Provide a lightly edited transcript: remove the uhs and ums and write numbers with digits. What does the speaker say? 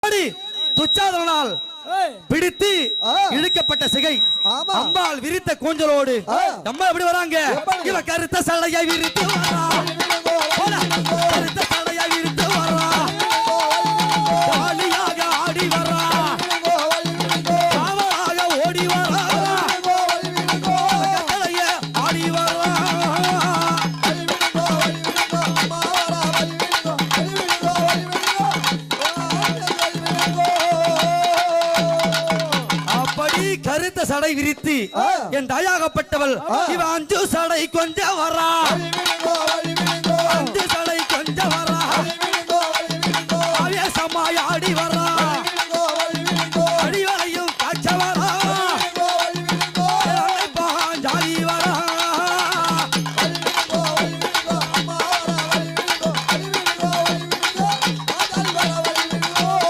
ஓடி துச்சாதனால் பிடித்து இழுக்கப்பட்ட சிகை அம்பாள் விரித்த கூஞ்சலோடு அம்மா எப்படி வராங்க இவ கருத்த சடையாய் விரித்து வரா கருத்த சடையாய் விரித்து வரா பாலியாக ஆடி வரா காவலாக ஓடி வரா ஆடி வரா கருத்த சடை விரித்து என் தாயாகப்பட்டவள் இவ அஞ்சு சடை கொஞ்சம் வரா அஞ்சு சடை கொஞ்சம் வரா ஆவேசமாய் ஆடி வரா